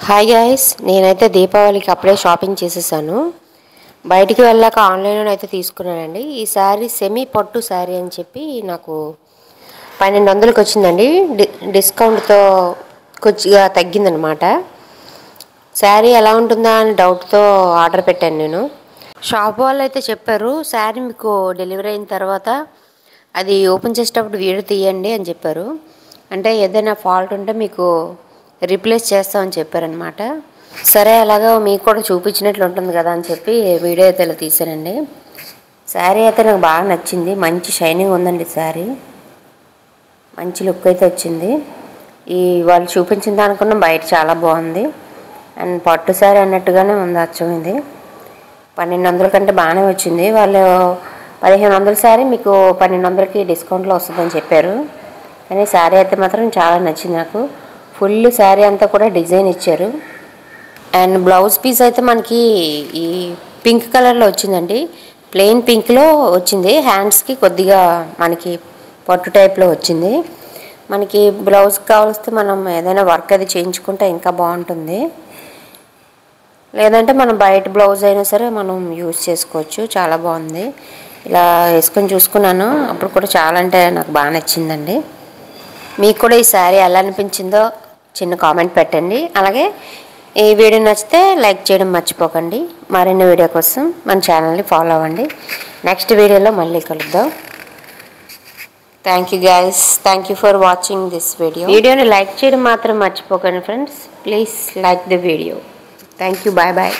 Hi guys, నేనైతే దీపావళికి అప్పుడే షాపింగ్ చేసేసాను. బయటికి వెళ్ళాక ఆన్లైన్లో అయితే తీసుకున్నానండి. ఈ శారీ సెమీ పట్టు శారీ అని చెప్పి నాకు 1200కి వచ్చిందండి. డిస్కౌంట్తో కొద్దిగా తగ్గిందనమాట. శారీ ఎలా ఉంటుందా అని డౌట్తో ఆర్డర్ పెట్టాను నేను. షాప్ వాళ్ళు అయితే చెప్పారు, శారీ మీకు డెలివరీ అయిన తర్వాత అది ఓపెన్ చేసేటప్పుడు వీడియో తీయండి అని చెప్పారు. అంటే ఏదైనా ఫాల్ట్ ఉంటే మీకు రీప్లేస్ చేస్తామని చెప్పారనమాట. సరే, అలాగా మీకు కూడా చూపించినట్లు ఉంటుంది కదా అని చెప్పి వీడియో అయితే ఇలా తీసానండి. శారీ అయితే నాకు బాగా నచ్చింది. మంచి షైనింగ్ ఉందండి శారీ. మంచి లుక్ అయితే వచ్చింది. ఈ వాళ్ళు చూపించిన దానికన్నా బయట చాలా బాగుంది. అండ్ పట్టు శారీ అన్నట్టుగానే ఉంది. అచ్చం ఇది 1200 కంటే బాగానే వచ్చింది. వాళ్ళు 1500 శారీ మీకు 1200కి డిస్కౌంట్లో వస్తుందని చెప్పారు. కానీ శారీ అయితే మాత్రం చాలా నచ్చింది నాకు. ఫుల్ శారీ అంతా కూడా డిజైన్ ఇచ్చారు. అండ్ బ్లౌజ్ పీస్ అయితే మనకి ఈ పింక్ కలర్లో వచ్చిందండి. ప్లెయిన్ పింక్లో వచ్చింది. హ్యాండ్స్కి కొద్దిగా మనకి పట్టు టైప్లో వచ్చింది. మనకి బ్లౌజ్ కావలిస్తే మనం ఏదైనా వర్క్ అది చేయించుకుంటే ఇంకా బాగుంటుంది. లేదంటే మనం బయట బ్లౌజ్ అయినా సరే మనం యూజ్ చేసుకోవచ్చు. చాలా బాగుంది. ఇలా వేసుకొని చూసుకున్నాను. అప్పుడు కూడా చాలా అంటే నాకు బాగా నచ్చిందండి. మీకు కూడా ఈ శారీ ఎలా అనిపించిందో చిన్న కామెంట్ పెట్టండి. అలాగే ఈ వీడియో నచ్చితే లైక్ చేయడం మర్చిపోకండి. మరిన్ని వీడియో కోసం మన ఛానల్ని ఫాలో అవ్వండి. నెక్స్ట్ వీడియోలో మళ్ళీ కలుద్దాం. Thank you guys. Thank you for watching this video. వీడియోని లైక్ చేయడం మాత్రం మర్చిపోకండి friends. Please like the video. Thank you. Bye bye.